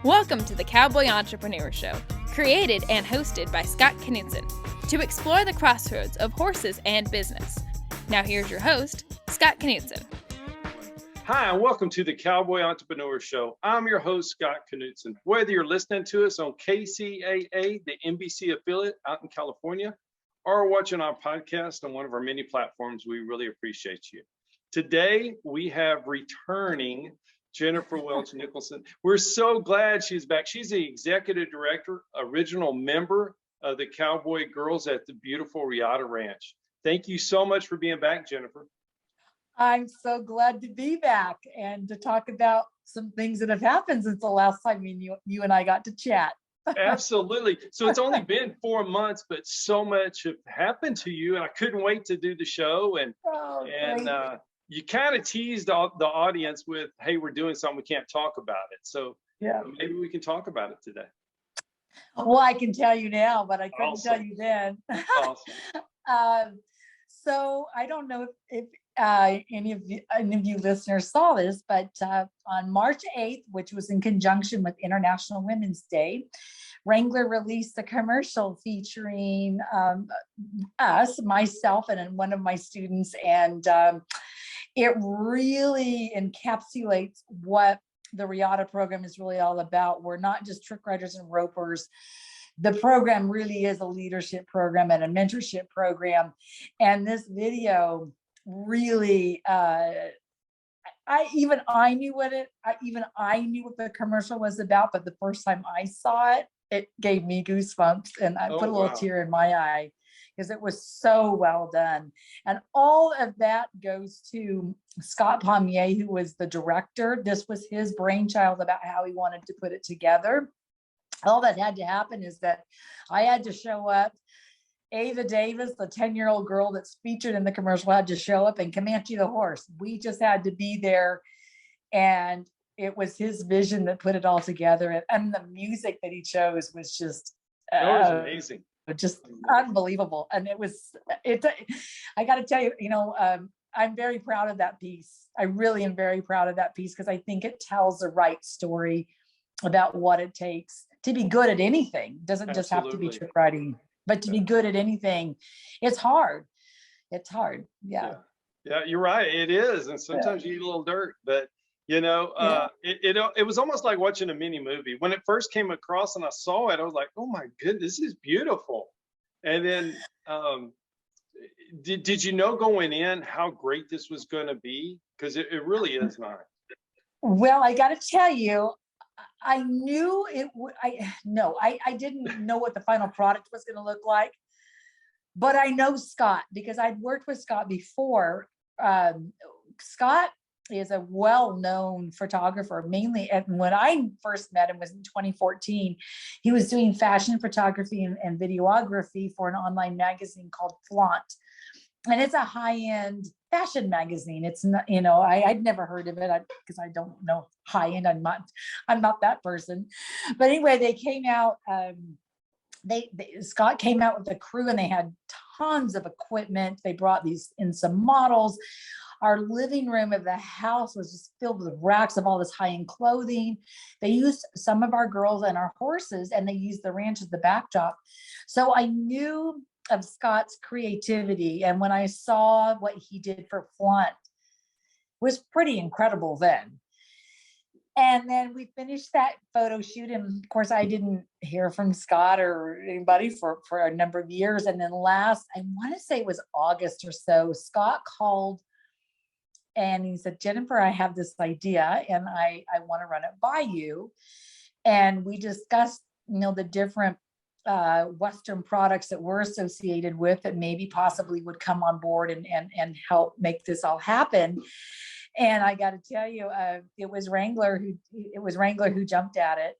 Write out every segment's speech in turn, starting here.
Welcome to the Cowboy Entrepreneur Show, created and hosted by Scott Knudsen, to explore the crossroads of horses and business. Now here's your host, Scott Knudsen. Hi, and welcome to the Cowboy Entrepreneur Show. I'm your host, Scott Knudsen. Whether you're listening to us on KCAA, the NBC affiliate out in California, or watching our podcast on one of our many platforms, we really appreciate you. Today, we have returning Jennifer Welch Nickelson. We're so glad she's back. She's the executive director, original member of the Cowboy Girls at the beautiful Riata Ranch. Thank you so much for being back, Jennifer. I'm so glad to be back and to talk about some things that have happened since the last time you and I got to chat. Absolutely. So it's only been 4 months, but so much have happened to you, and I couldn't wait to do the show. And you kind of teased the audience with, hey, we're doing something, we can't talk about it. So yeah, maybe we can talk about it today. Well, I can tell you now, but I couldn't tell you then. Awesome. So I don't know if any of you listeners saw this, but on March 8th, which was in conjunction with International Women's Day, Wrangler released a commercial featuring myself, and one of my students, and it really encapsulates what the Riata program is really all about. We're not just trick riders and ropers. The program really is a leadership program and a mentorship program. And this video really, I knew what the commercial was about, but the first time I saw it, it gave me goosebumps, and I put a little tear in my eye because it was so well done. And all of that goes to Scott Pommier, who was the director. This was his brainchild about how he wanted to put it together. All that had to happen is that I had to show up. Ava Davis, the 10-year-old girl that's featured in the commercial, had to show up, and Comanche the horse. We just had to be there. And it was his vision that put it all together. And the music that he chose was just amazing. Just unbelievable. And I got to tell you, I'm very proud of that piece. I really am very proud of that piece because I think it tells the right story about what it takes to be good at anything. It doesn't just have to be trick riding, but to be good at anything. It's hard. It's hard. Yeah, you're right. It is. And sometimes you eat a little dirt, but it was almost like watching a mini movie. When it first came across and I saw it, I was like, oh my goodness, this is beautiful. And then did you know going in how great this was going to be? Because it really is nice. Well, I got to tell you, I knew it. I didn't know what the final product was going to look like, but I know Scott because I'd worked with Scott before. Scott is a well-known photographer, mainly. And when I first met him was in 2014. He was doing fashion photography and videography for an online magazine called Flaunt. And it's a high-end fashion magazine. It's not, I'd never heard of it because I don't know high-end. I'm not that person. But anyway, they came out, Scott came out with a crew, and they had tons of equipment. They brought these in some models. Our living room of the house was just filled with racks of all this high-end clothing. They used some of our girls and our horses, and they used the ranch as the backdrop. So I knew of Scott's creativity. And when I saw what he did for Flaunt, it was pretty incredible then. And then we finished that photo shoot. And of course, I didn't hear from Scott or anybody for a number of years. And then I want to say it was August or so, Scott called and he said, Jennifer, I have this idea and I want to run it by you. And we discussed, the different Western products that we're associated with that maybe possibly would come on board and help make this all happen. And I got to tell you, it was Wrangler who jumped at it.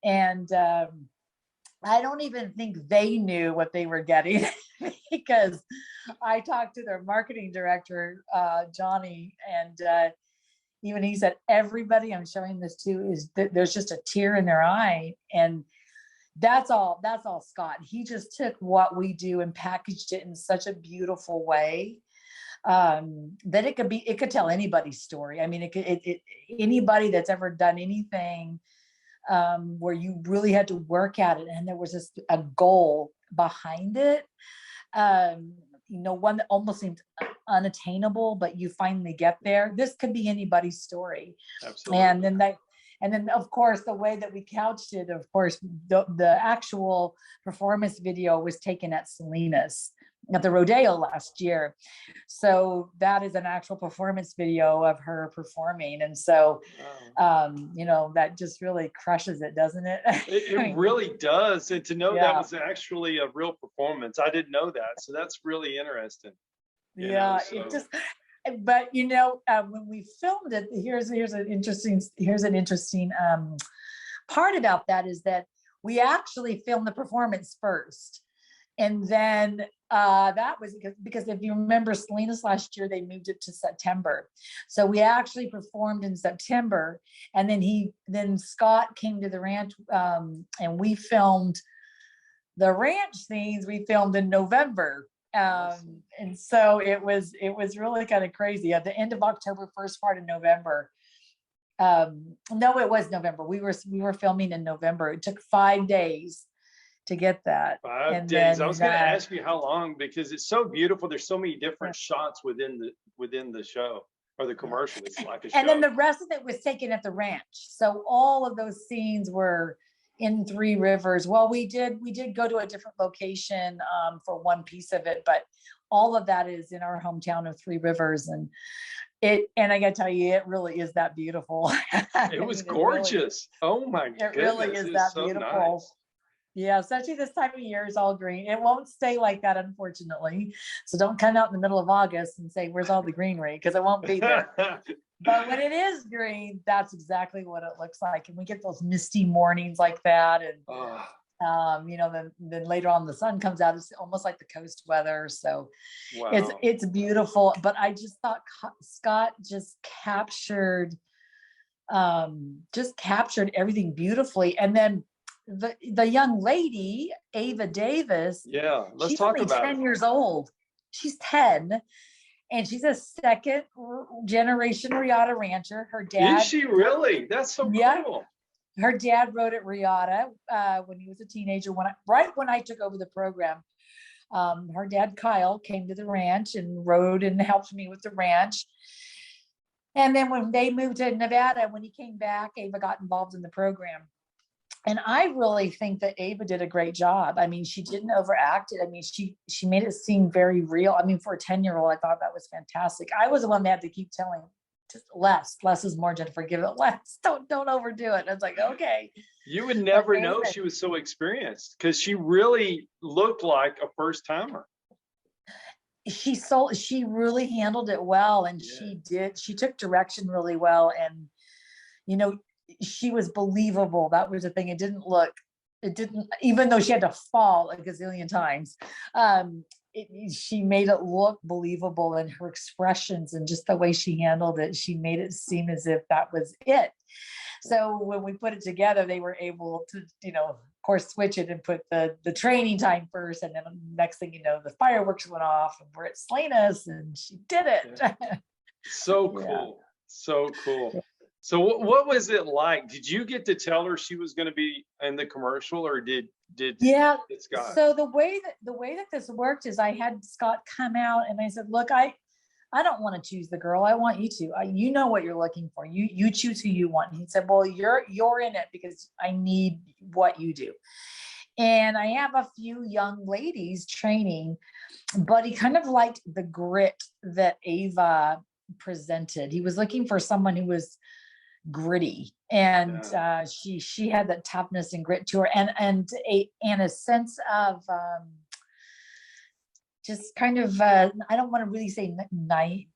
And I don't even think they knew what they wwere getting because I talked to their marketing director, Johnny, and even he said, everybody I'm showing this to is there's just a tear in their eye. And that's all Scott. He just took what we do and packaged it in such a beautiful way that it could tell anybody's story. I mean, anybody that's ever done anything where you really had to work at it, and there was just a goal behind it. One that almost seemed unattainable, but you finally get there. This could be anybody's story. Absolutely. And then of course, the way that we couched it, of course, the actual performance video was taken at Salinas at the rodeo last year. So that is an actual performance video of her performing. And so, that just really crushes it, doesn't it? It really does. And to know that was actually a real performance, I didn't know that. So that's really interesting. It just, but when we filmed it, here's an interesting part about that, is that we actually filmed the performance first. And then that was because if you remember Salinas last year, they moved it to September. So we actually performed in September, and then Scott came to the ranch, and we filmed the ranch scenes. We filmed in November. And so it was really kind of crazy at the end of October, first part of November. No, it was November. We were filming in November. It took 5 days to get that. 5 days. I was going to ask you how long, because it's so beautiful. There's so many different shots within the show or the commercial. It's like a show. And then the rest of it was taken at the ranch. So all of those scenes were in Three Rivers. Well, we did go to a different location for one piece of it, but all of that is in our hometown of Three Rivers. And I gotta tell you, it really is that beautiful. It was gorgeous. Oh my goodness. It really is that so beautiful. Nice. Yeah, especially this time of year is all green. It won't stay like that, unfortunately. So don't come out in the middle of August and say, where's all the greenery? Because it won't be there. But when it is green, that's exactly what it looks like. And we get those misty mornings like that. And, then later on the sun comes out. It's almost like the coast weather. So it's beautiful. But I just thought Scott just captured everything beautifully. And then the young lady, Ava Davis. Yeah, let's talk about it. 10 years old. She's 10. And she's a second generation Riata rancher. Her dad. Is she really? That's so cool. Her dad rode at Riata when he was a teenager. Right when I took over the program, her dad, Kyle, came to the ranch and rode and helped me with the ranch. And then when they moved to Nevada, when he came back, Ava got involved in the program. And I really think that Ava did a great job. I mean, she didn't overact it. I mean, she made it seem very real. I mean, for a 10-year-old, I thought that was fantastic. I was the one that had to keep telling, just less is more, Jennifer, give it less. Don't overdo it. And I was like, okay. You would never know she was so experienced, because she really looked like a first timer. She really handled it well. And she took direction really well. And, she was believable. That was the thing. It didn't, even though she had to fall a gazillion times, she made it look believable, and her expressions and just the way she handled it, she made it seem as if that was it. So when we put it together, they were able to, of course, switch it and put the training time first. And then next thing you know, the fireworks went off and we're at Salinas and she did it. Yeah. So cool. Yeah. So cool. Yeah. So what was it like? Did you get to tell her she was going to be in the commercial, or did Scott? So the way that this worked is I had Scott come out and I said, look, I don't want to choose the girl. I want you to. You know what you're looking for. You choose who you want. And he said, well, you're in it because I need what you do. And I have a few young ladies training, but he kind of liked the grit that Ava presented. He was looking for someone who was gritty, and she had that toughness and grit to her, and a sense of just kind of I don't want to really say naive,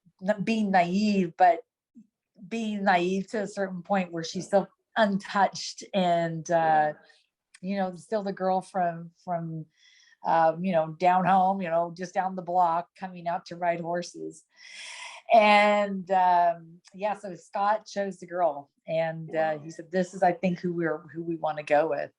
being naive, but being naive to a certain point where she's still untouched and still the girl from down home, just down the block, coming out to ride horses. And so Scott chose the girl, and he said, this is, I think, who we want to go with.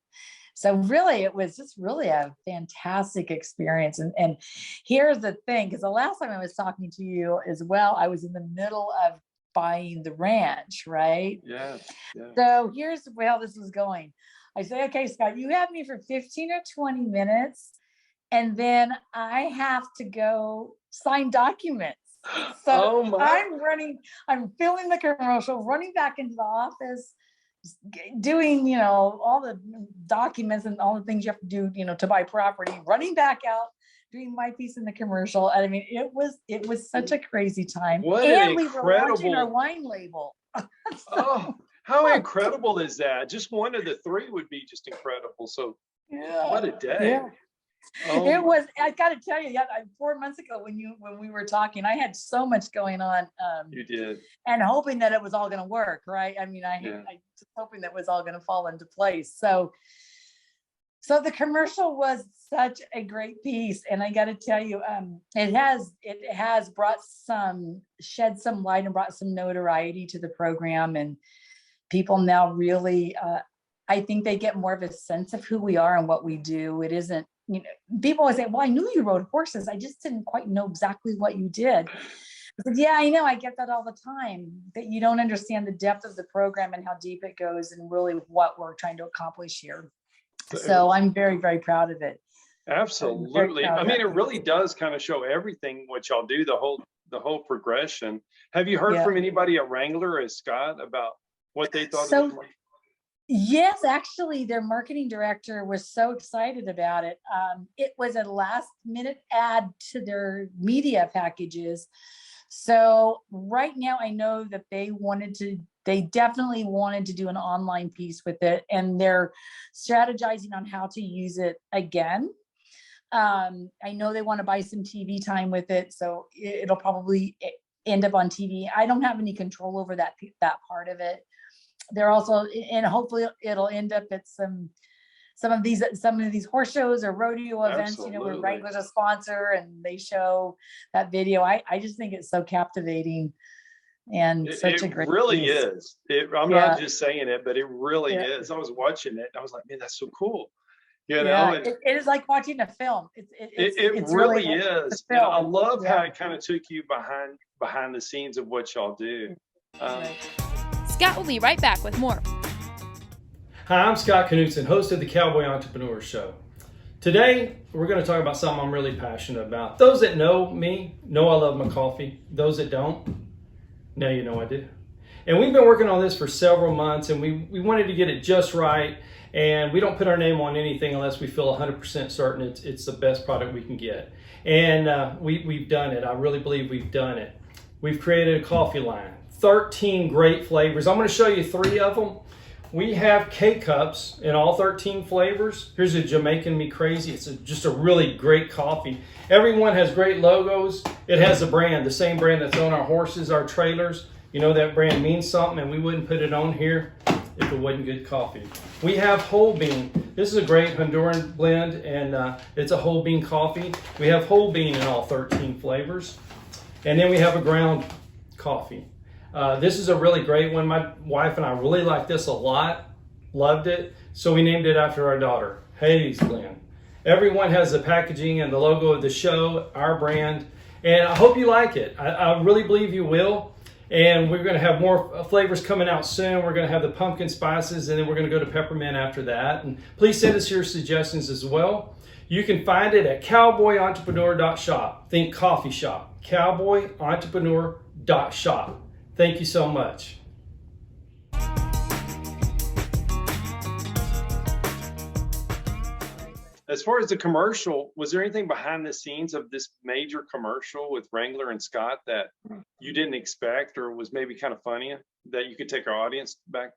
So really, it was just really a fantastic experience. And here's the thing, because the last time I was talking to you as well, I was in the middle of buying the ranch, right? Yeah. Yeah. So here's where this was going. I say, okay, Scott, you have me for 15 or 20 minutes, and then I have to go sign documents. So Oh my. I'm filming the commercial, running back into the office, doing, all the documents and all the things you have to do, to buy property, running back out, doing my piece in the commercial. And I mean, it was such a crazy time. What and an we were launching our incredible. wine label. Oh, how incredible is that? Just one of the three would be just incredible. So what a day. Yeah. It was, I got to tell you, 4 months ago when we were talking, I had so much going on. You did. And hoping that it was all going to work, right? I mean, I just hoping that it was all going to fall into place. So the commercial was such a great piece, and I got to tell you, it has shed some light and brought some notoriety to the program, and people now really, I think they get more of a sense of who we are and what we do. It isn't, people always say, well, I knew you rode horses, I just didn't quite know exactly what you did. I said, yeah, I know, I get that all the time, that you don't understand the depth of the program and how deep it goes and really what we're trying to accomplish here. So I'm very, very proud of it. Absolutely. I mean, it really does kind of show everything what y'all do, the whole progression. Have you heard from anybody at Wrangler or Scott about what they thought of it? Yes, actually, their marketing director was so excited about it. It was a last minute add to their media packages. So right now I know that they definitely wanted to do an online piece with it, and they're strategizing on how to use it again. I know they want to buy some TV time with it, so it'll probably end up on TV. I don't have any control over that part of it. They're also, and hopefully it'll end up at some of these horse shows or rodeo events, where Wrangler's a sponsor and they show that video. I just think it's so captivating and such a great piece. Really is. I'm not just saying it, but it really is. I was watching it and I was like, man, that's so cool. It is like watching a film. It really is. And I love how it kind of took you behind the scenes of what y'all do. Scott will be right back with more. Hi, I'm Scott Knutson, host of the Cowboy Entrepreneur Show. Today, we're going to talk about something I'm really passionate about. Those that know me know I love my coffee. Those that don't, now you know I do. And we've been working on this for several months, and we wanted to get it just right. And we don't put our name on anything unless we feel 100% certain it's the best product we can get. And we've done it. I really believe we've done it. We've created a coffee line, 13 great flavors. I'm going to show you 3 of them. We have K-Cups in all 13 flavors. Here's a Jamaican Me Crazy. It's just a really great coffee. Everyone has great logos. It has a brand, the same brand that's on our horses, our trailers. You know that brand means something, and we wouldn't put it on here if it wasn't good coffee. We have whole bean. This is a great Honduran blend, and it's a whole bean coffee. We have whole bean in all 13 flavors. And then we have a ground coffee. This is a really great one. My wife and I really like this a lot, loved it. So we named it after our daughter, Haley's blend. Everyone has the packaging and the logo of the show, our brand, and I hope you like it. I really believe you will. And we're going to have more flavors coming out soon. We're going to have the pumpkin spices, and then we're going to go to peppermint after that. And please send us your suggestions as well. You can find it at cowboyentrepreneur.shop. Think coffee shop. Cowboyentrepreneur.shop. Thank you so much. As far as the commercial, was there anything behind the scenes of this major commercial with Wrangler and Scott that you didn't expect, or was maybe kind of funny that you could take our audience back?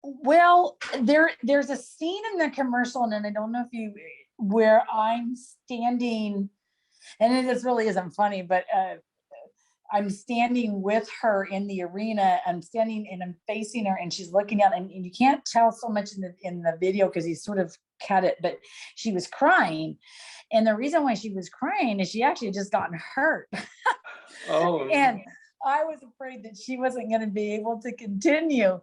Well, there's a scene in the commercial, and I don't know if where I'm standing, and this really isn't funny, but I'm standing with her in the arena. I'm standing and I'm facing her, and she's looking out, and you can't tell so much in the video because he's sort of cut it, but she was crying. And the reason why she was crying is she actually just gotten hurt. Oh. And I was afraid that she wasn't going to be able to continue.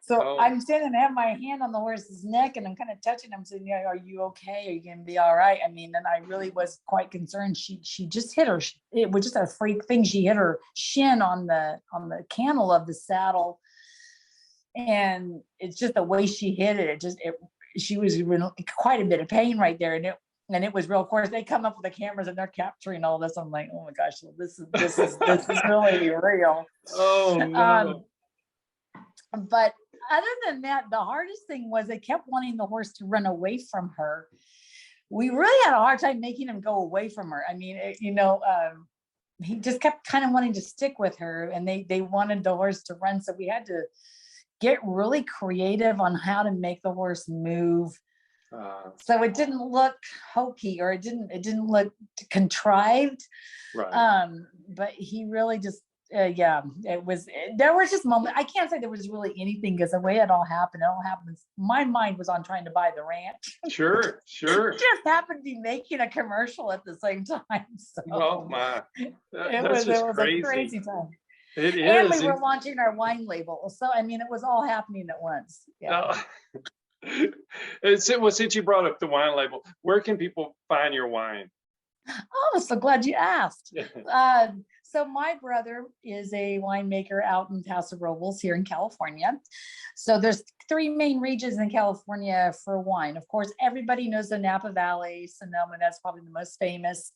So Oh. I'm standing and I have my hand on the horse's neck and I'm kind of touching him saying, yeah, are you okay? Are you going to be all right? I mean, and I really was quite concerned. She just hit her, it was just a freak thing. She hit her shin on the cantle of the saddle. And it's just the way she hit it. She was in quite a bit of pain right there. And it was real. Of course, they come up with the cameras and they're capturing all this. I'm like, oh my gosh, this is really real. Oh no. But other than that, the hardest thing was they kept wanting the horse to run away from her. We really had a hard time making him go away from her. I mean, he just kept kind of wanting to stick with her, and they wanted the horse to run. So we had to get really creative on how to make the horse move. So it didn't look hokey, or it didn't look contrived. Right. But he really just, there was just moments. I can't say there was really anything, because the way it all happened, my mind was on trying to buy the ranch. Sure. Just happened to be making a commercial at the same time. So Oh my. it was a crazy time. It and is. We were launching our wine label. So, I mean, it was all happening at once. Yeah. Since you brought up the wine label, where can people find your wine? Oh, I'm so glad you asked. So my brother is a winemaker out in Paso Robles here in California. So there's 3 main regions in California for wine. Of course, everybody knows the Napa Valley, Sonoma, that's probably the most famous.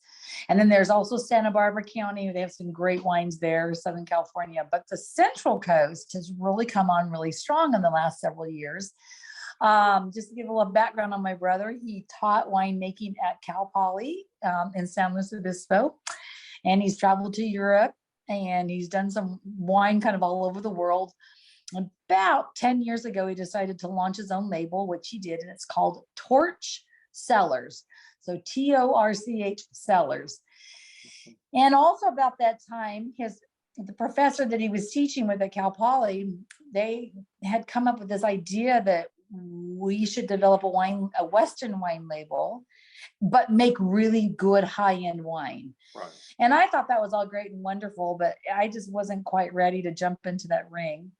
And then there's also Santa Barbara County. They have some great wines there, Southern California. But the Central Coast has really come on really strong in the last several years. Just to give a little background on my brother, he taught winemaking at Cal Poly in San Luis Obispo, and he's traveled to Europe, and he's done some wine kind of all over the world. About 10 years ago, he decided to launch his own label, which he did, and it's called Torch Cellars. So Torch Cellars. And also about that time, the professor that he was teaching with at Cal Poly, they had come up with this idea that we should develop a Western wine label, but make really good high-end wine. Right. And I thought that was all great and wonderful, but I just wasn't quite ready to jump into that ring.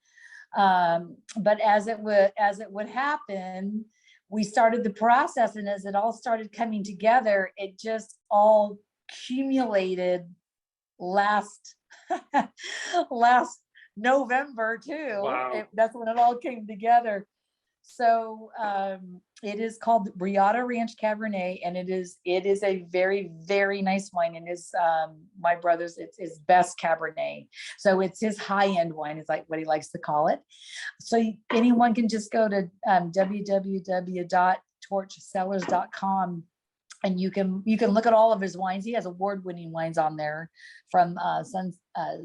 But as it would happen, we started the process, and as it all started coming together, it just all accumulated last November too. Wow. That's when it all came together. So it is called Riata Ranch Cabernet, and it is a very, very nice wine. And is my brother's, it's his best Cabernet. So it's his high-end wine, is like what he likes to call it. So anyone can just go to www.torchcellars.com. And you can look at all of his wines. He has award-winning wines on there from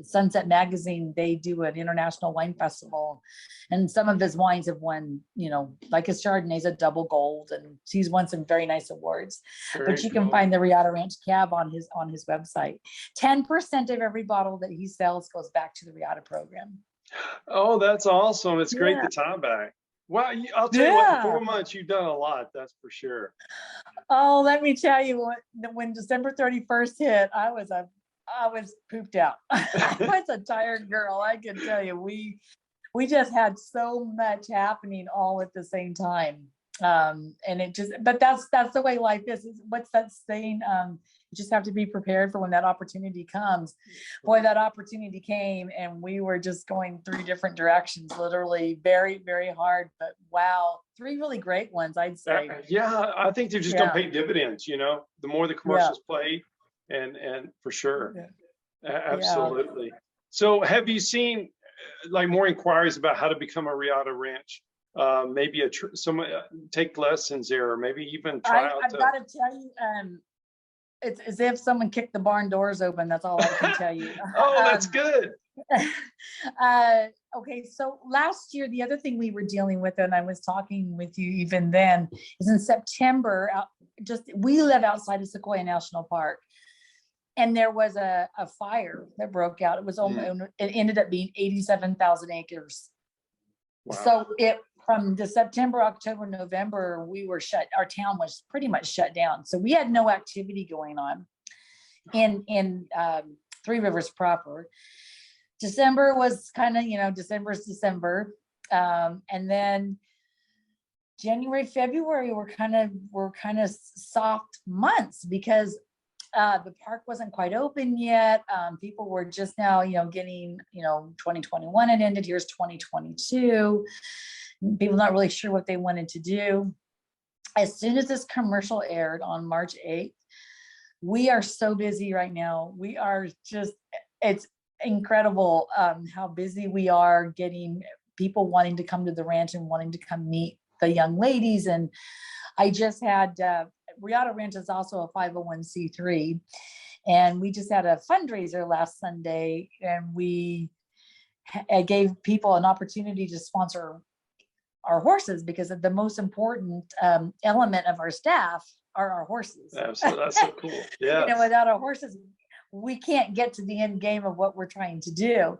Sunset Magazine. They do an international wine festival, and some of his wines have won, like his Chardonnay's a double gold, and he's won some very nice awards. But you can find the Riata Ranch Cab on his website. 10% of every bottle that he sells goes back to the Riata program. Oh, that's awesome. It's great to tie back. Wow, I'll tell you what, in 4 months, you've done a lot, that's for sure. Oh, let me tell you, when December 31st hit, I was pooped out. I was a tired girl, I can tell you. We just had so much happening all at the same time. But that's the way life is. What's that saying? You just have to be prepared for when that opportunity comes. Boy, that opportunity came, and we were just going 3 different directions, literally very, very hard. But wow, 3 really great ones, I'd say. Yeah, I think they're just gonna pay dividends, the more the commercials play, and for sure. Absolutely. So have you seen like more inquiries about how to become a Riata Ranch? Maybe take lessons there, or maybe even try out. I've got to tell you, it's as if someone kicked the barn doors open. That's all I can tell you. Oh, that's good. Okay, so last year, the other thing we were dealing with, and I was talking with you even then, is in September. We live outside of Sequoia National Park, and there was a fire that broke out. It was it ended up being 87,000 acres. Wow. So from the September, October, November, we were shut. Our town was pretty much shut down. So we had no activity going on in Three Rivers proper. December was kind of, December's December. And then January, February were kind of soft months because the park wasn't quite open yet. People were just now, getting, 2021 had ended. Here's 2022. People not really sure what they wanted to do. As soon as this commercial aired on March 8th, we are so busy right now. We are just, it's incredible how busy we are getting people wanting to come to the ranch and wanting to come meet the young ladies. And I just had, Riata Ranch is also a 501c3. And we just had a fundraiser last Sunday, and we gave people an opportunity to sponsor our horses, because the most important element of our staff are our horses. Absolutely. That's so cool. Yeah. Without our horses, we can't get to the end game of what we're trying to do.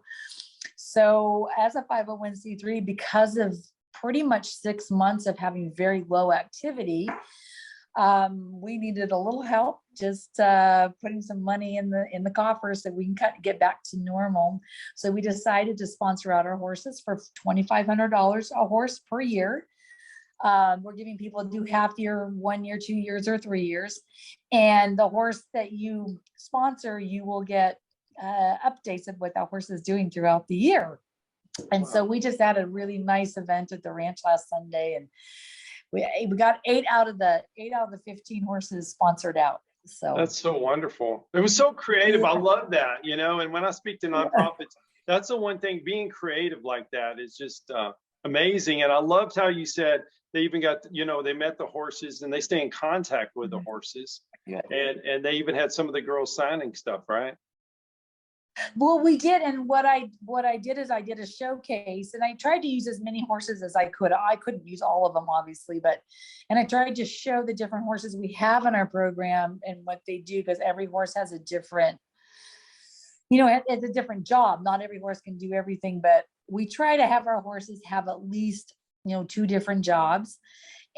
So as a 501c3, because of pretty much 6 months of having very low activity, we needed a little help, just putting some money in the coffers so we can get back to normal. So we decided to sponsor out our horses for $2,500 a horse per year. We're giving people a do half year, 1 year, 2 years, or 3 years. And the horse that you sponsor, you will get updates of what that horse is doing throughout the year. And so we just had a really nice event at the ranch last Sunday, and we got 8 out of the 15 horses sponsored out. So that's so wonderful. It was so creative. I love that, and when I speak to nonprofits, that's the one thing, being creative like that is just amazing. And I loved how you said they even got, they met the horses and they stay in contact with the horses. Yeah. And they even had some of the girls signing stuff, right? Well, we did. And what I did is I did a showcase, and I tried to use as many horses as I could. I couldn't use all of them, obviously, and I tried to show the different horses we have in our program and what they do, because every horse has a different, it's a different job. Not every horse can do everything, but we try to have our horses have at least, 2 different jobs.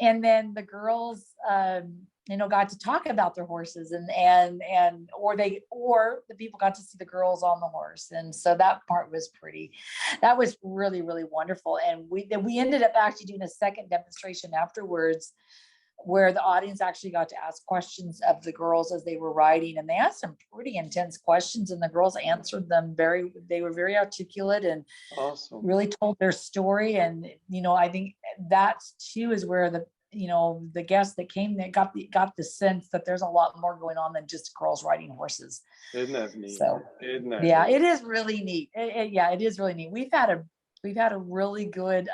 And then the girls, got to talk about their horses, or the people got to see the girls on the horse. And so that part was that was really, really wonderful. And we ended up actually doing a second demonstration afterwards, where the audience actually got to ask questions of the girls as they were riding, and they asked some pretty intense questions, and the girls answered them they were very articulate and awesome. Really told their story. And, I think that too is where the guests that came there got the sense that there's a lot more going on than just girls riding horses. Isn't that neat? So Isn't that yeah, neat? it is really neat. It is really neat. We've had a really good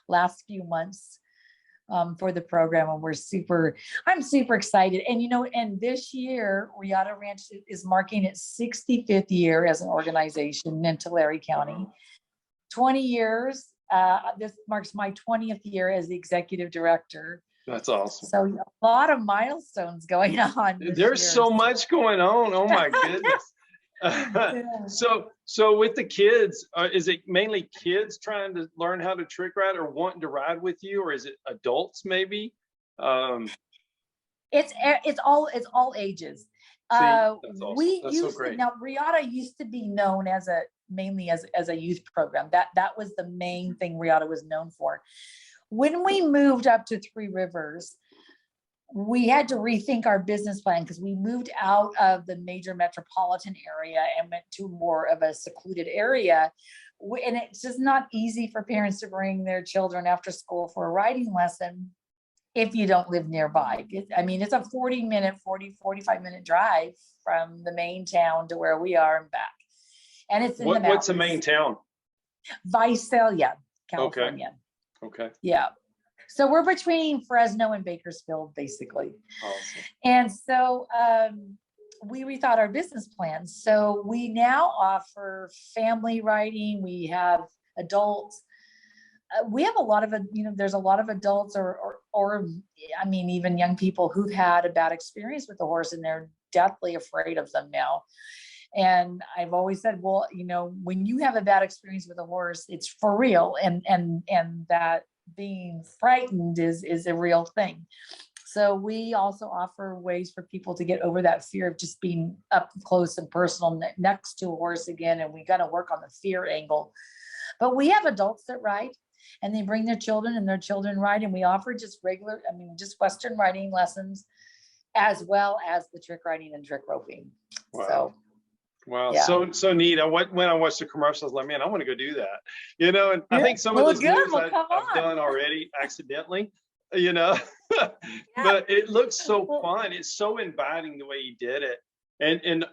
last few months for the program, and I'm super excited. And and this year Riata Ranch is marking its 65th year as an organization in Tulare County. 20 years. This marks my 20th year as the executive director. That's awesome. So a lot of milestones going on. There's so much going on. Oh my goodness. So with the kids, is it mainly kids trying to learn how to trick ride or wanting to ride with you, or is it adults maybe? It's all ages. That's awesome. We That's so great. Now Riata used to be known mainly as a youth program. That was the main thing Riata was known for. When we moved up to Three Rivers, we had to rethink our business plan, because we moved out of the major metropolitan area and went to more of a secluded area. And it's just not easy for parents to bring their children after school for a riding lesson if you don't live nearby. It's a 45-minute drive from the main town to where we are and back. And it's in the mountains. What's the main town? Visalia, California. Okay. Yeah. So we're between Fresno and Bakersfield, basically. Awesome. And so we rethought our business plans. So we now offer family riding. We have adults. We have a lot of, there's a lot of adults or even young people who've had a bad experience with the horse, and they're deathly afraid of them now. And I've always said, well, when you have a bad experience with a horse, it's for real. And that being frightened is a real thing. So we also offer ways for people to get over that fear of just being up close and personal next to a horse again. And we got to work on the fear angle. But we have adults that ride and they bring their children and their children ride. And we offer just just Western riding lessons as well as the trick riding and trick roping. Wow. So, wow. Yeah. So neat. When I watched the commercials, I was like, man, I want to go do that. And I think some of those moves I've done already accidentally, but it looks so fun. It's so inviting the way you did it. And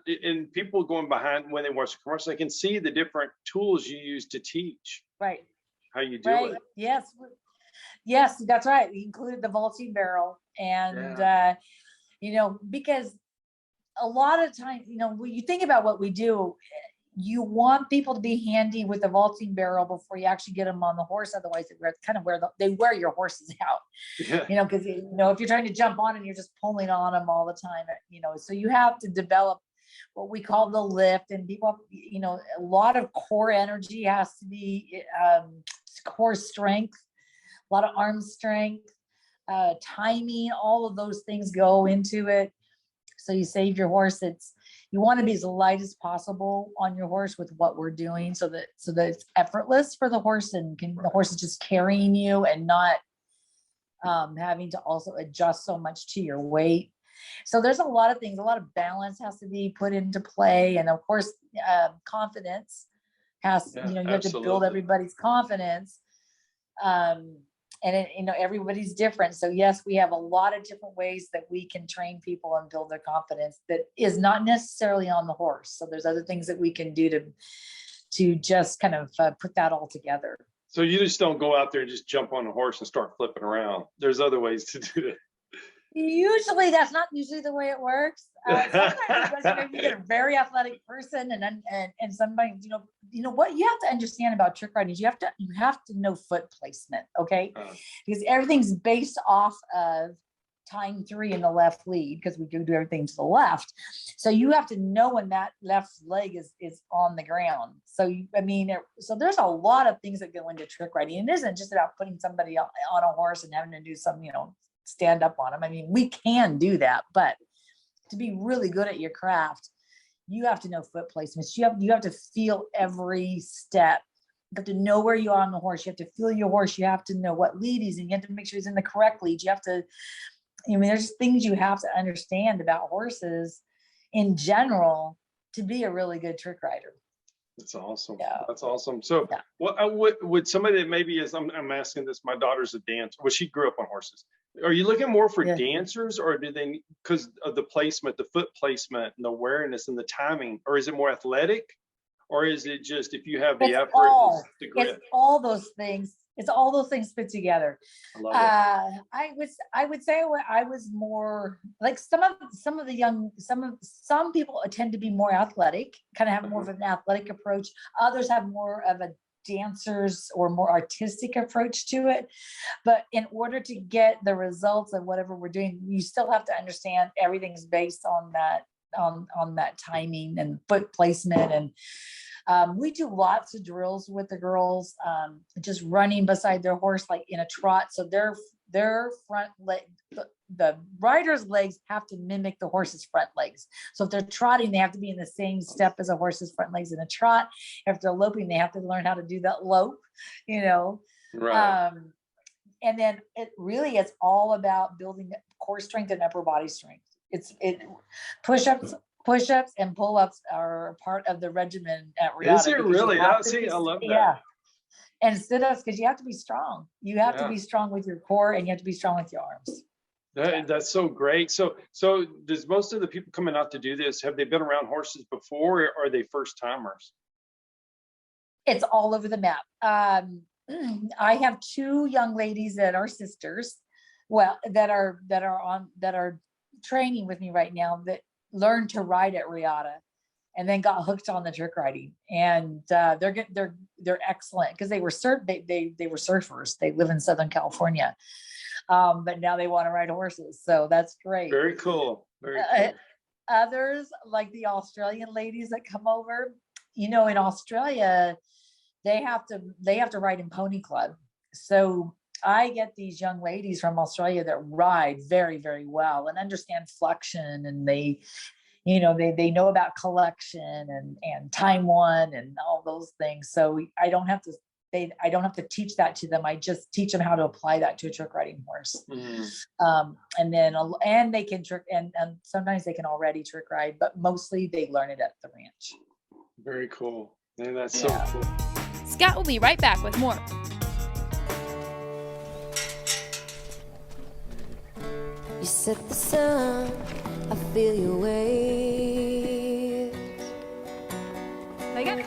people going behind when they watch the commercials, they can see the different tools you use to teach. Right. How you do it. Yes, that's right. We included the vaulting barrel and, because a lot of times, when you think about what we do, you want people to be handy with the vaulting barrel before you actually get them on the horse. Otherwise, they wear your horses out. Yeah. Because if you're trying to jump on and you're just pulling on them all the time, so you have to develop what we call the lift, and people, a lot of core energy has to be core strength, a lot of arm strength, timing, all of those things go into it. So you save your horse. You want to be as light as possible on your horse with what we're doing so that it's effortless for the horse and the horse is just carrying you and not having to also adjust so much to your weight. So there's a lot of things, a lot of balance has to be put into play. And of course, confidence has, you have to build everybody's confidence. And everybody's different. So yes, we have a lot of different ways that we can train people and build their confidence that is not necessarily on the horse. So there's other things that we can do to just kind of put that all together. So you just don't go out there and just jump on a horse and start flipping around. There's other ways to do it. Usually that's not usually the way it works. Sometimes you get a very athletic person and somebody, what you have to understand about trick riding is you have to know foot placement, okay? Because everything's based off of tying 3 in the left lead, because we do everything to the left. So you have to know when that left leg is on the ground. So so there's a lot of things that go into trick riding. It isn't just about putting somebody on a horse and having to do some, stand up on them. We can do that, but to be really good at your craft, you have to know foot placements. You have to feel every step. You have to know where you are on the horse. You have to feel your horse. You have to know what lead he's in. You have to make sure he's in the correct lead. You have to, there's things you have to understand about horses in general to be a really good trick rider. That's awesome. Yeah. That's awesome. So what would somebody that maybe is, I'm asking this, my daughter's a dancer. Well, she grew up on horses. Are you looking more for dancers, or do they, because of the placement, the foot placement and the awareness and the timing, or is it more athletic, or is it just if you have the effort, the grit? It's all those things. It's all those things put together. I love it. I would say I was more like some people tend to be more athletic, kind of have more of an athletic approach. Others have more of a dancers or more artistic approach to it. But in order to get the results of whatever we're doing, you still have to understand everything's based on that timing and foot placement. And we do lots of drills with the girls, just running beside their horse, like in a trot. So their front leg, the rider's legs have to mimic the horse's front legs. So if they're trotting, they have to be in the same step as a horse's front legs in a trot. If they're loping, they have to learn how to do that lope, Right. And then it really is all about building core strength and upper body strength. Push-ups and pull-ups are part of the regimen at Riata. Is it really? I love that. Yeah. And sit-ups, because you have to be strong. You have to be strong with your core, and you have to be strong with your arms. That's so great. So does most of the people coming out to do this, have they been around horses before, or are they first timers? It's all over the map. I have 2 young ladies that are sisters, that are training with me right now, that learned to ride at Riata and then got hooked on the trick riding. And they're excellent, because they were surfers. They live in Southern California. But now they want to ride horses. So that's great. Very cool. Very cool. Others, like the Australian ladies that come over, in Australia, they have to ride in pony club. So I get these young ladies from Australia that ride very, very well and understand flexion, and they know about collection and time one and all those things. So I don't have to teach that to them. I just teach them how to apply that to a trick riding horse. And they can trick, and sometimes they can already trick ride, but mostly they learn it at the ranch. Very cool. Man, that's so cool. Scott will be right back with more. You set the sun, I feel your waves. Again.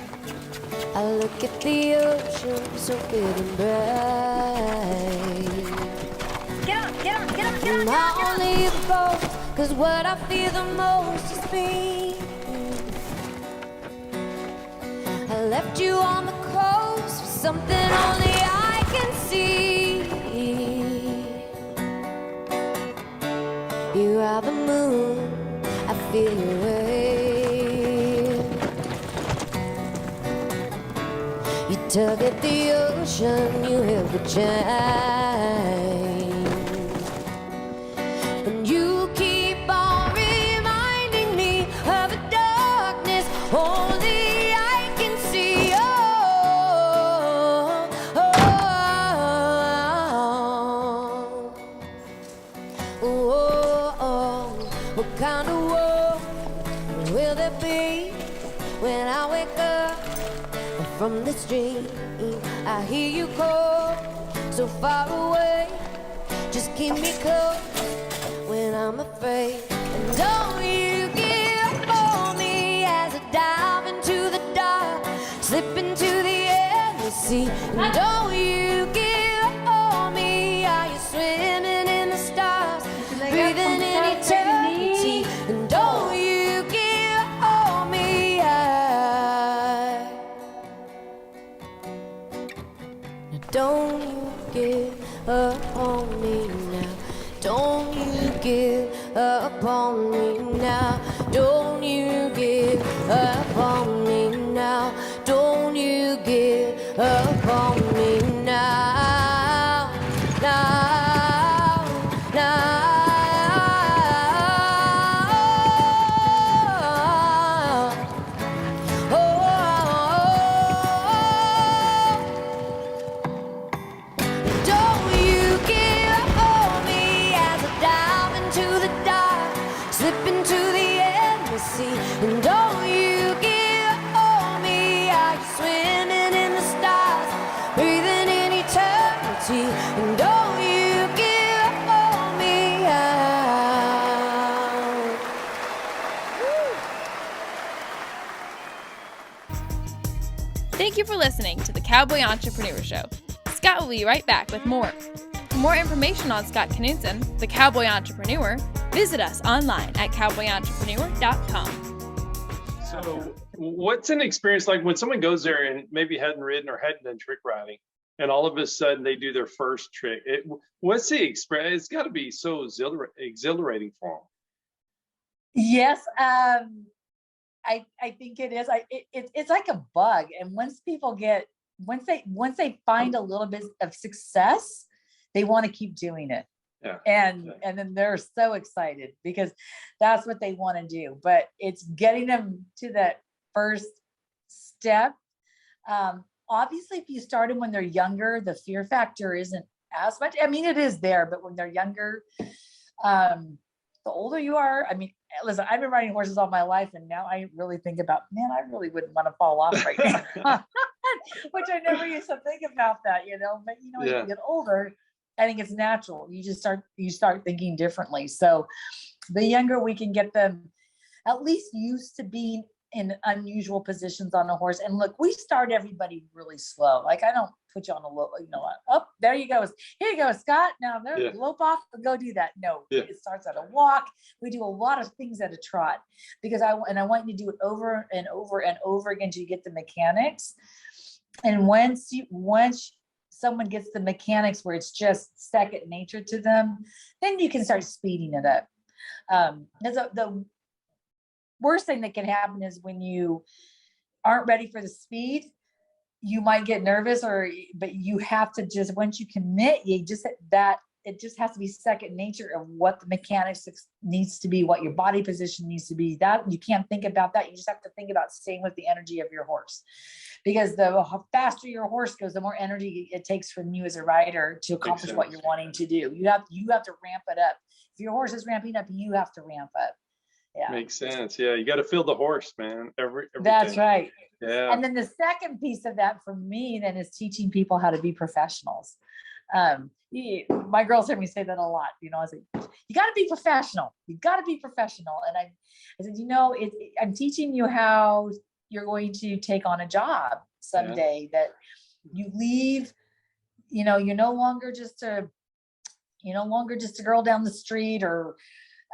I look at the ocean, so big and bright. Get on. My only boat, 'cause what I feel the most is me. I left you on the coast for something only I can see. You are the moon, I feel your wave. You tug at the ocean, you held the chain. And you keep on reminding me of a darkness only I can see. What kind of world will there be when I wake up from this dream? I hear you call so far away. Just keep me close when I'm afraid. And don't you give up on me as I dive into the dark, slip into the endless sea. And don't you give up on me. Are you swimming in the stars, breathing in eternity? And don't you give up on me. Don't you give up on me now. Don't you give up on me now. Don't you give up on me now. Don't you give up on me now. Now. And don't you give up on me. Are you swimming in the stars, breathing in eternity? And don't you give up on me. Thank you for listening to the Cowboy Entrepreneur Show. Scott will be right back with more. For more information on Scott Knudsen, the Cowboy Entrepreneur, visit us online at cowboyentrepreneur.com. So what's an experience like when someone goes there and maybe hadn't ridden or hadn't done trick riding, and all of a sudden they do their first trick? What's the experience? It's got to be so exhilarating for them. Yes, I think it is. It's like a bug, and once they find a little bit of success, they want to keep doing it. Yeah. And then they're so excited because that's what they want to do. But it's getting them to that first step. Obviously, if you started when they're younger, the fear factor isn't as much. I mean, it is there, but when they're younger, the older you are, I mean, listen, I've been riding horses all my life, and now I really think about, man, I really wouldn't want to fall off right now. Which I never used to think about that, but as you get older, I think it's natural. You start thinking differently. So the younger we can get them at least used to being in unusual positions on a horse. And look, we start everybody really slow. Like, I don't put you on a low, there you go. Here you go, Scott. Now there's lope off, go do that. No, it starts at a walk. We do a lot of things at a trot because I want you to do it over and over and over again until you get the mechanics. And once someone gets the mechanics where it's just second nature to them, then you can start speeding it up. The worst thing that can happen is when you aren't ready for the speed, you might get nervous but you have to just, once you commit, it just has to be second nature of what the mechanics needs to be, what your body position needs to be. That you can't think about that. You just have to think about staying with the energy of your horse, because the faster your horse goes, the more energy it takes from you as a rider to accomplish what you're wanting to do. You have to ramp it up. If your horse is ramping up, you have to ramp up. Yeah. Makes sense. Yeah. You got to feel the horse, man. Everything. That's right. Yeah. And then the second piece of that for me then is teaching people how to be professionals. My girls hear me say that a lot. I say, you got to be professional. You got to be professional. And I said, I'm teaching you how you're going to take on a job someday, that you leave, you're no longer just a girl down the street, or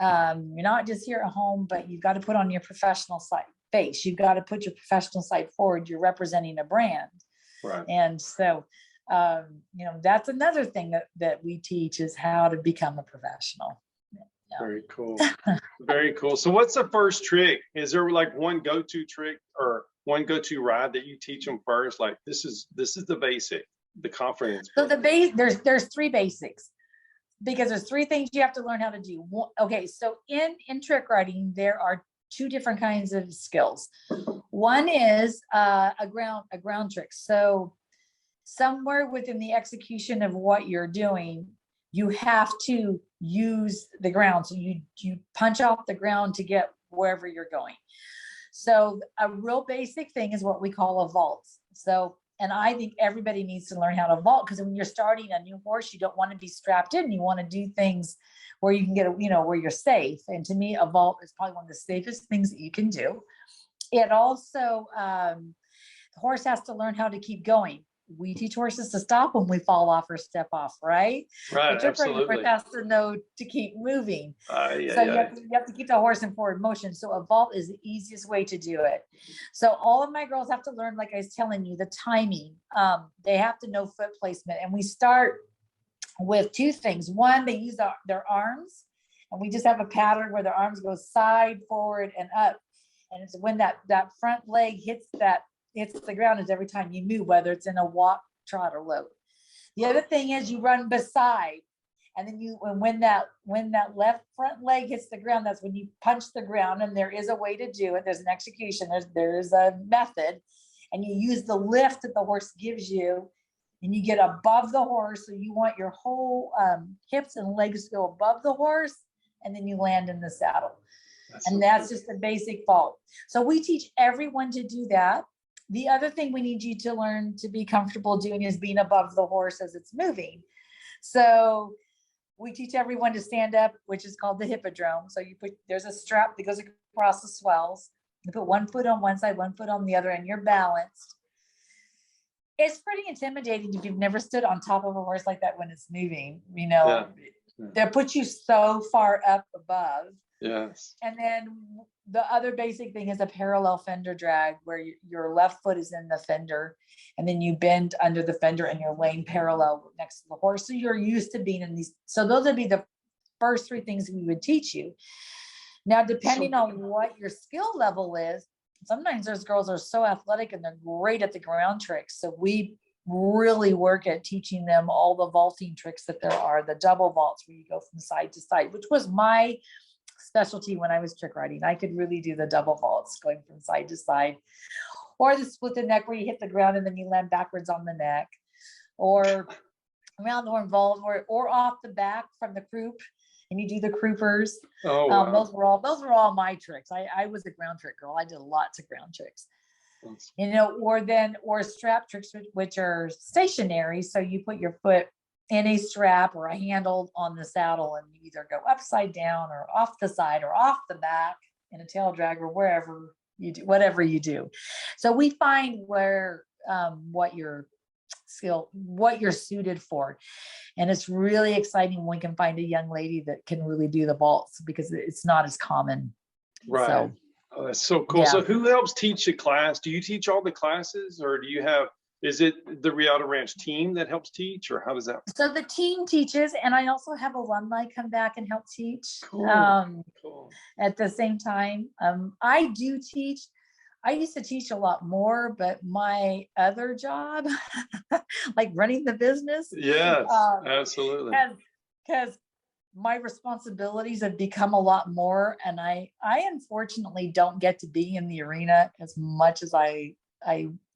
you're not just here at home, but you've got to put on your professional face. You've got to put your professional side forward. You're representing a brand. Right. And so, that's another thing that we teach, is how to become a professional. Yeah. Very cool. Very cool. So what's the first trick? Is there like one go-to trick or one go-to ride that you teach them first? Like this is the basic, the confidence. So there's three basics, because there's three things you have to learn how to do. Okay. So in trick riding, there are two different kinds of skills. One is a ground trick. So somewhere within the execution of what you're doing, you have to use the ground. So you punch off the ground to get wherever you're going. So a real basic thing is what we call a vault. So, and I think everybody needs to learn how to vault, because when you're starting a new horse, you don't want to be strapped in. You want to do things where you can get, where you're safe. And to me, a vault is probably one of the safest things that you can do. It also, the horse has to learn how to keep going. We teach horses to stop when we fall off or step off, right? Right, the absolutely. trick has to know to keep moving. You have to keep the horse in forward motion. So a vault is the easiest way to do it. So all of my girls have to learn, like I was telling you, the timing. They have to know foot placement. And we start with two things. One, they use their arms, and we just have a pattern where their arms go side, forward, and up. And it's when that front leg hits the ground is every time you move, whether it's in a walk, trot, or lope. The other thing is you run beside, and then when that left front leg hits the ground, that's when you punch the ground. And there is a way to do it. There's an execution. There's a method, and you use the lift that the horse gives you, and you get above the horse. So you want your whole hips and legs to go above the horse, and then you land in the saddle. That's just the basic vault. So we teach everyone to do that. The other thing we need you to learn to be comfortable doing is being above the horse as it's moving. So we teach everyone to stand up, which is called the hippodrome. So there's a strap that goes across the swells. You put one foot on one side, one foot on the other, and you're balanced. It's pretty intimidating if you've never stood on top of a horse like that when it's moving. They put you so far up above. Yes. And then the other basic thing is a parallel fender drag, where your left foot is in the fender, and then you bend under the fender and you're laying parallel next to the horse. So you're used to being in these. So those would be the first three things we would teach you. Now, depending on what your skill level is, sometimes those girls are so athletic and they're great at the ground tricks. So we really work at teaching them all the vaulting tricks that there are, the double vaults where you go from side to side, which was my specialty when I was trick riding. I could really do the double vaults going from side to side, or the split the neck where you hit the ground and then you land backwards on the neck, or around the horn vault, or off the back from the croup, and you do the croupers. Oh, wow. Those were all my tricks. I was a ground trick girl. I did lots of ground tricks. Or strap tricks, which are stationary. So you put your foot in a strap or a handle on the saddle, and you either go upside down or off the side or off the back in a tail drag, or wherever you do, whatever you do. So we find where what you're suited for. And it's really exciting when we can find a young lady that can really do the vaults, because it's not as common. Right. So, oh, that's so cool. Yeah. So who helps teach the class? Do you teach all the classes, or is it the Riata Ranch team that helps teach, or how does that work? So the team teaches, and I also have alumni come back and help teach. Cool. At the same time. I do teach. I used to teach a lot more, but my other job, like running the business, Yes, absolutely. because my responsibilities have become a lot more, and I unfortunately don't get to be in the arena as much as I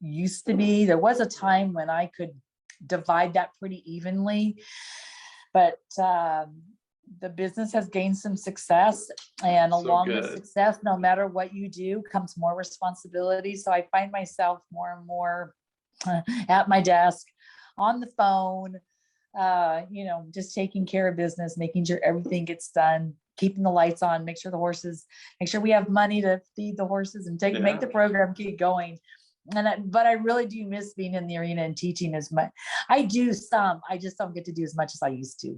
used to be. There was a time when I could divide that pretty evenly, but the business has gained some success, and So along good. with success, no matter what you do, comes more responsibility. So I find myself more and more at my desk, on the phone, just taking care of business, making sure everything gets done, keeping the lights on, make sure we have money to feed the horses and make the program keep going. But I really do miss being in the arena and teaching as much. I do some, I just don't get to do as much as I used to.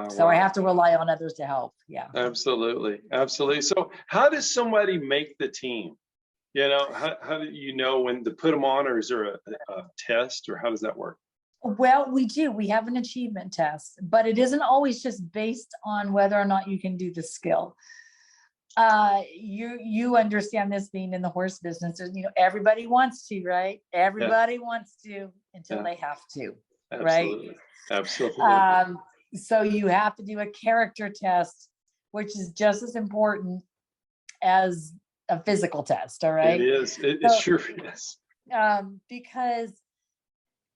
So Wow. I have to rely on others to help. Yeah. Absolutely. Absolutely. So how does somebody make the team? How do you know when to put them on, or is there a test, or how does that work? Well, we have an achievement test, but it isn't always just based on whether or not you can do the skill. You understand this, being in the horse business, everybody wants to, right? Everybody wants to until they have to, Absolutely. right? Absolutely. So you have to do a character test, which is just as important as a physical test. All right. It is. It sure is. Because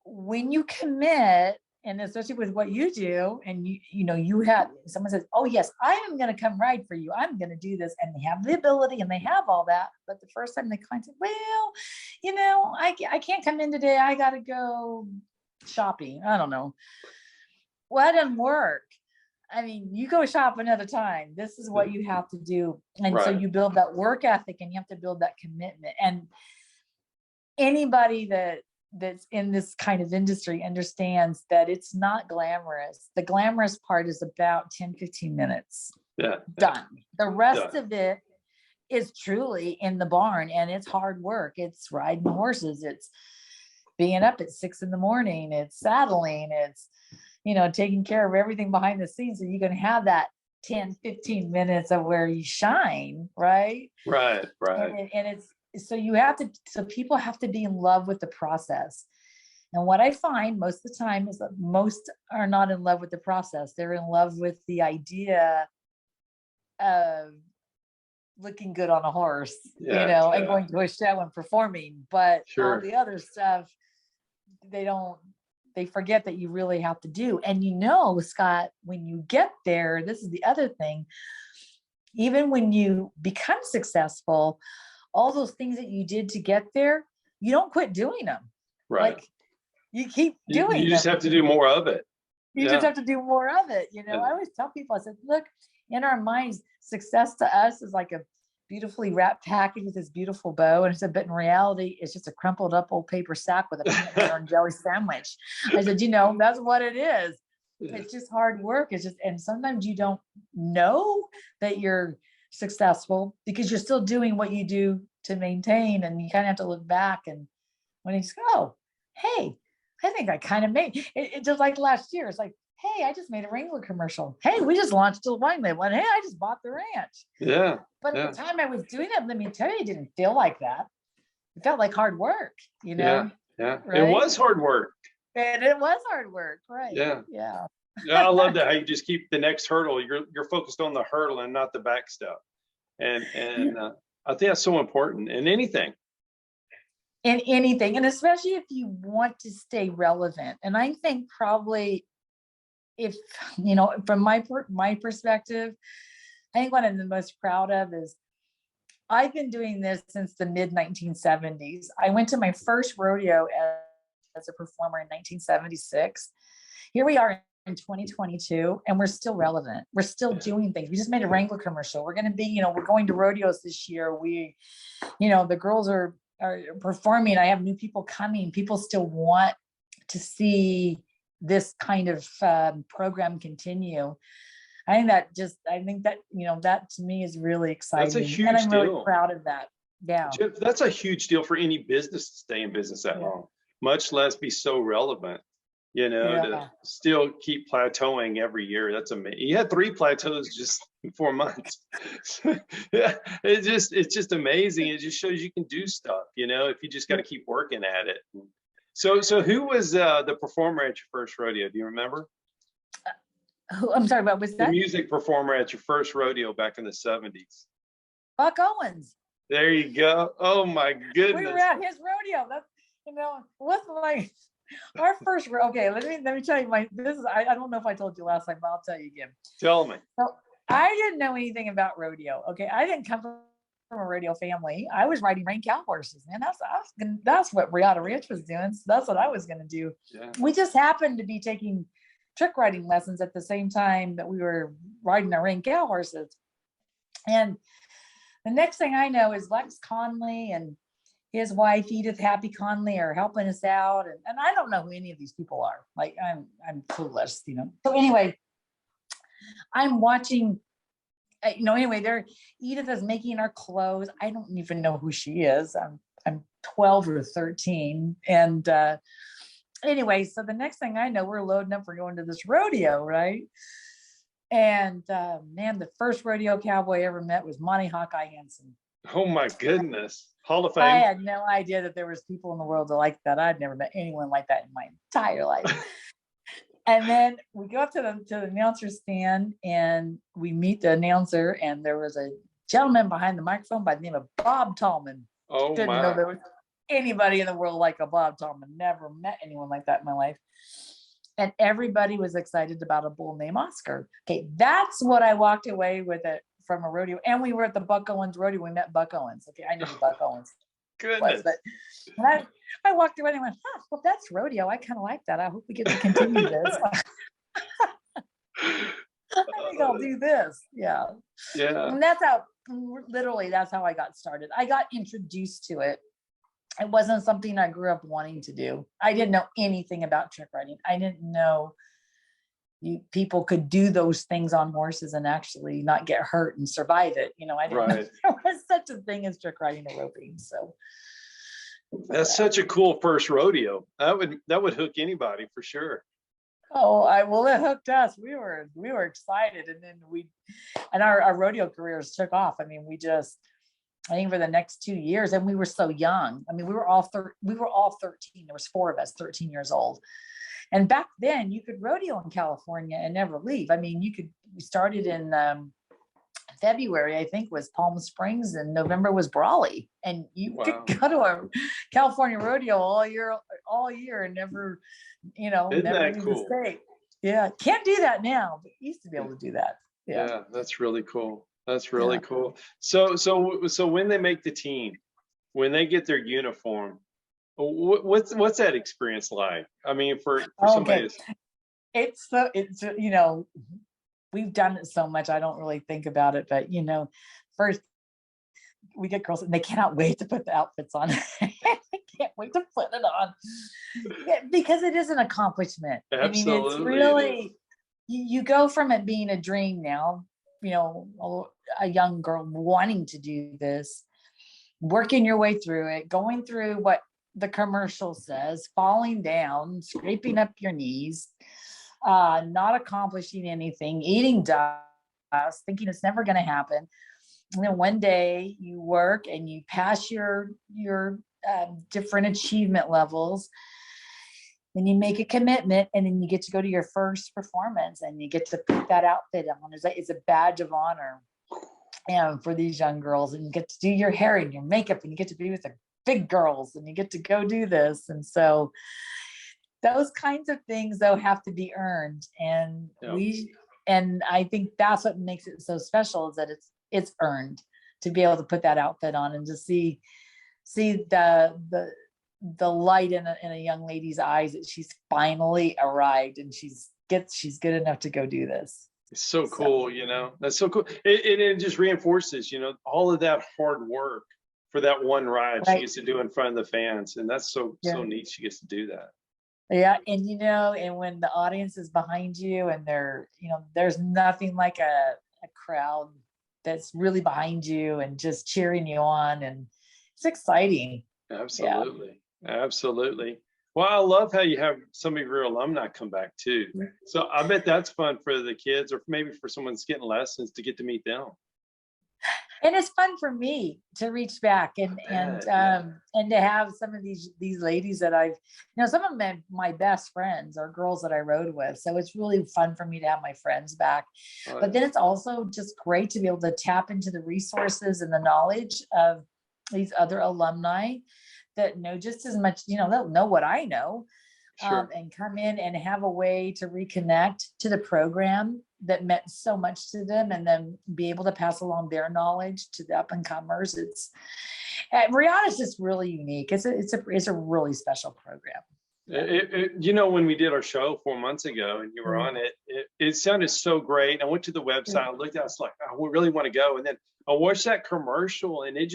when you commit, and especially with what you do, and you have, someone says, oh yes, I am going to come ride for you, I'm going to do this, and they have the ability and they have all that, but the first time they come say, well, I can't come in today, I got to go shopping, I don't know. Well, that doesn't work. I mean, you go shop another time. This is what you have to do. And so you build that work ethic, and you have to build that commitment. And anybody that's in this kind of industry understands that it's not glamorous. The glamorous part is about 10-15 minutes. Done. The rest of it is truly in the barn, and it's hard work. It's riding horses. It's being up at 6 a.m. It's saddling. It's, taking care of everything behind the scenes, so you can have that 10-15 minutes of where you shine. Right. Right. And it's, so people have to be in love with the process. And what I find most of the time is that most are not in love with the process. They're in love with the idea of looking good on a horse, and going to a show and performing. But all the other stuff, they forget that you really have to do. And Scott, when you get there, this is the other thing, even when you become successful, all those things that you did to get there, you don't quit doing them. Right. Like, you keep doing them. You just have to do more of it. You just have to do more of it. I always tell people, I said, look, in our minds, success to us is like a beautifully wrapped package with this beautiful bow. And I said, but in reality, it's just a crumpled up old paper sack with a peanut butter and jelly sandwich. I said, that's what it is. It's just hard work. It's just, and sometimes you don't know that you're successful because you're still doing what you do to maintain, and you kind of have to look back, and when you just go, oh, hey, I think I kind of made it. Just like last year, it's like, hey, I just made a Wrangler commercial. Hey, we just launched a Wrangler one. Hey, I just bought the ranch. But at the time I was doing it, let me tell you, it didn't feel like that. It felt like hard work, Right? It was hard work. And it was hard work, right? Yeah. I love that, how you just keep the next hurdle. You're focused on the hurdle and not the back step. And I think that's so important in anything. In anything, and especially if you want to stay relevant. And I think probably, if from my perspective, I think what I'm the most proud of is I've been doing this since the mid 1970s. I went to my first rodeo as a performer in 1976. Here we are in 2022, and we're still relevant. We're still doing things. We just made a Wrangler commercial. We're going to be, we're going to rodeos this year. We, the girls are performing. I have new people coming. People still want to see this kind of program continue. I think that that to me is really exciting. That's a huge and I'm deal. really proud of that. Yeah. That's a huge deal for any business to stay in business that long, much less be so relevant. to Yeah. still keep plateauing every year. That's amazing. You had 3 plateaus just in 4 months. Yeah, it's just amazing. It just shows you can do stuff, if you just got to keep working at it. So who was the performer at your first rodeo? Do you remember? I'm sorry, what was The that? music performer at your first rodeo back in the 70s. Buck Owens. There you go. Oh my We were goodness. at his rodeo. That's what's my our first okay, let me tell you I don't know if I told you last time, but I'll tell you again. Tell me. So I didn't know anything about rodeo. Okay. I didn't come from a rodeo family. I was riding rank cow horses, man. That's what Riata Ranch was doing. So that's what I was gonna do. Yeah. We just happened to be taking trick riding lessons at the same time that we were riding our rank cow horses. And the next thing I know is Lex Conley and his wife Edith Happy Conley are helping us out, and I don't know who any of these people are. Like I'm clueless, So anyway, I'm watching. Anyway, Edith is making our clothes. I don't even know who she is. I'm 12 or 13, and anyway, so the next thing I know, we're loading up. We're going to this rodeo, right? And man, the first rodeo cowboy I ever met was Monty Hawkeye Henson. Oh my goodness. Hall of Fame. I had no idea that there was people in the world that like that. I'd never met anyone like that in my entire life. And then we go up to the announcer stand and we meet the announcer, and there was a gentleman behind the microphone by the name of Bob Tallman. Oh Didn't my. know there was anybody in the world like a Bob Tallman. Never met anyone like that in my life. And everybody was excited about a bull named Oscar. Okay, that's what I walked away with it from a rodeo. And we were at the Buck Owens rodeo. We met Buck Owens. Okay, I knew who Buck Owens Goodness. was, but when I walked away and I went, well, that's rodeo. I kind of like that. I hope we get to continue this. I think I'll do this. Yeah. Yeah. And that's how I got started. I got introduced to it. It wasn't something I grew up wanting to do. I didn't know anything about trick riding. I didn't know people could do those things on horses and actually not get hurt and survive it. I didn't know there was such a thing as trick riding or roping. So that's such a cool first rodeo. That would hook anybody for sure. Oh, it hooked us. We were excited, and then our rodeo careers took off. I mean, I think for the next 2 years, and we were so young. I mean, we were all 13. There was 4 of us, 13 years old. And back then you could rodeo in California and never leave. I mean, we started in February, I think, was Palm Springs, and November was Brawley. And you could go to a California rodeo all year and never, Isn't never that leave cool? the state. Yeah. Can't do that now, but used to be able to do that. Yeah, that's really cool. That's really cool. So when they make the team, when they get their uniform, what's that experience like? I mean, for somebody. It's we've done it so much, I don't really think about it, but first we get girls and they cannot wait to put the outfits on. They can't wait to put it on because it is an accomplishment. Absolutely. I mean, it's really, you go from it being a dream now, a young girl wanting to do this, working your way through it, going through what the commercial says, falling down, scraping up your knees, not accomplishing anything, eating dust, thinking it's never going to happen. And then one day you work and you pass your different achievement levels. Then you make a commitment, and then you get to go to your first performance, and you get to put that outfit on. It's a badge of honor, for these young girls, and you get to do your hair and your makeup, and you get to be with the big girls, and you get to go do this. And so those kinds of things, though, have to be earned, and I think that's what makes it so special, is that it's earned to be able to put that outfit on and to see the light in a young lady's eyes that she's finally arrived and she's good enough to go do this. It's so cool, that's so cool. It just reinforces, all of that hard work for that one ride she gets to do in front of the fans. And that's so neat. She gets to do that. Yeah. And, and when the audience is behind you and there's nothing like a crowd that's really behind you and just cheering you on, and it's exciting. Absolutely. Yeah. Absolutely. Well, I love how you have some of your alumni come back too. So I bet that's fun for the kids, or maybe for someone that's getting lessons to get to meet them. And it's fun for me to reach back and to have some of these ladies that some of them my best friends are girls that I rode with. So it's really fun for me to have my friends back. But then it's also just great to be able to tap into the resources and the knowledge of these other alumni that know just as much, they'll know what I know. Sure. And come in and have a way to reconnect to the program that meant so much to them, and then be able to pass along their knowledge to the up and comers. Riata is just really unique. It's a really special program. When we did our show 4 months ago and you were on it sounded so great. I went to the website, I looked at it, I was like, I really want to go. And then I watched that commercial, and it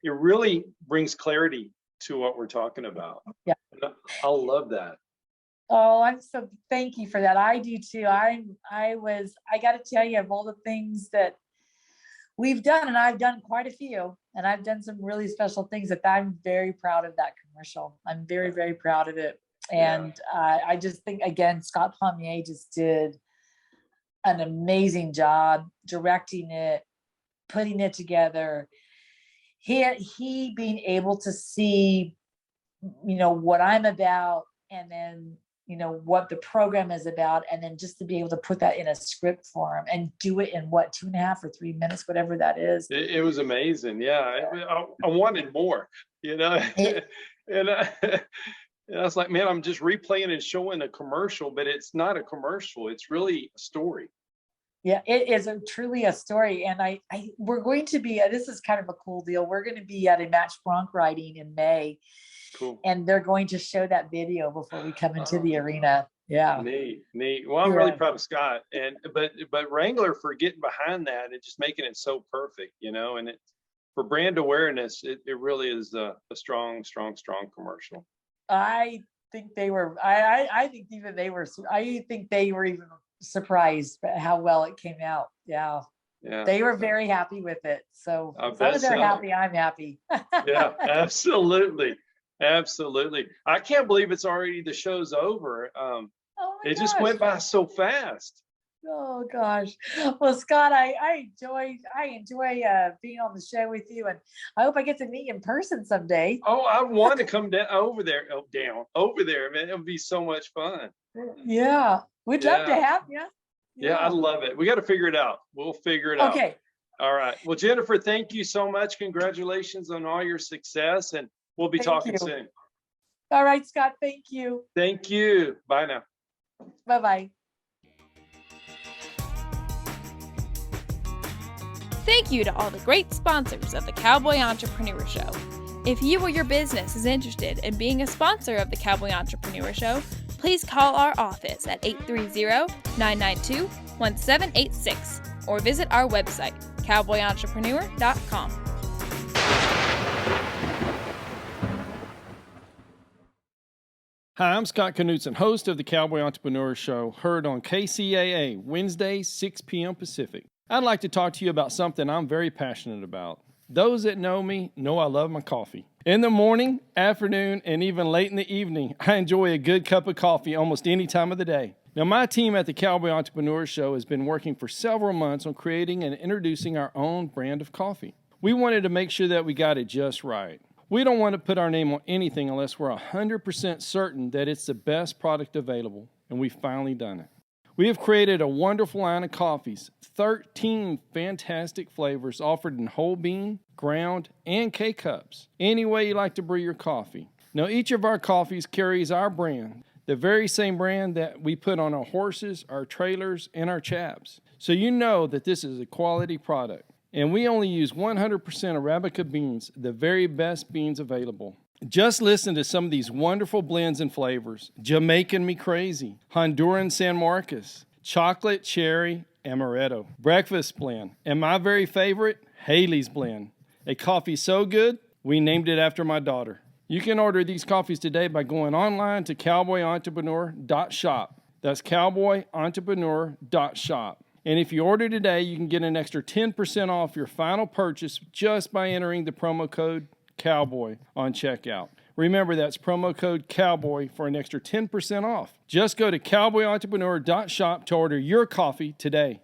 really brings clarity to what we're talking about. Yeah. I love that. Oh, thank you for that. I do too. I got to tell you, of all the things that we've done, and I've done quite a few, and I've done some really special things that I'm very proud of that commercial. I'm very, very proud of it. And I just think, again, Scott Pommier just did an amazing job directing it, putting it together. He being able to see, what I'm about, and then what the program is about, and then just to be able to put that in a script form and do it in 2.5 or 3 minutes, whatever that is. It was amazing. Yeah. I wanted more, and I was like, man, I'm just replaying and showing a commercial, but it's not a commercial. It's really a story. Yeah, it is truly a story. And we're going to be, this is kind of a cool deal. We're going to be at a match bronc riding in May. Cool. And they're going to show that video before we come into the arena. Yeah. Neat. Well, I'm really proud of Scott, but Wrangler for getting behind that and just making it so perfect, and it for brand awareness, it really is a strong commercial. I think they were, I think they were even surprised at how well it came out. Yeah. Yeah. They were very happy with it. So as long as they're happy, I'm happy. Yeah, absolutely. I can't believe the show's over. It just went by so fast. Oh gosh. Well, Scott, I enjoy being on the show with you, and I hope I get to meet you in person someday. Oh, I want to come down over there, man. It would be so much fun. Yeah. We'd love to have you. Yeah, I love it. We got to figure it out. We'll figure it out. Okay. All right. Well, Jennifer, thank you so much. Congratulations on all your success, and we'll be talking soon. All right, Scott. Thank you. Thank you. Bye now. Bye-bye. Thank you to all the great sponsors of the Cowboy Entrepreneur Show. If you or your business is interested in being a sponsor of the Cowboy Entrepreneur Show, please call our office at 830-992-1786 or visit our website, cowboyentrepreneur.com. Hi, I'm Scott Knutson, host of the Cowboy Entrepreneur Show, heard on KCAA, Wednesdays, 6 p.m. Pacific. I'd like to talk to you about something I'm very passionate about. Those that know me know I love my coffee. In the morning, afternoon, and even late in the evening, I enjoy a good cup of coffee almost any time of the day. Now, my team at the Cowboy Entrepreneur Show has been working for several months on creating and introducing our own brand of coffee. We wanted to make sure that we got it just right. We don't want to put our name on anything unless we're 100% certain that it's the best product available, and we've finally done it. We have created a wonderful line of coffees, 13 fantastic flavors offered in whole bean, ground, and K-cups, any way you like to brew your coffee. Now, each of our coffees carries our brand, the very same brand that we put on our horses, our trailers, and our chaps. So you know that this is a quality product. And we only use 100% Arabica beans, the very best beans available. Just listen to some of these wonderful blends and flavors. Jamaican Me Crazy, Honduran San Marcos, Chocolate Cherry Amaretto, Breakfast Blend, and my very favorite, Haley's Blend. A coffee so good, we named it after my daughter. You can order these coffees today by going online to cowboyentrepreneur.shop. That's cowboyentrepreneur.shop. And if you order today, you can get an extra 10% off your final purchase just by entering the promo code Cowboy on checkout. Remember, that's promo code COWBOY for an extra 10% off. Just go to cowboyentrepreneur.shop to order your coffee today.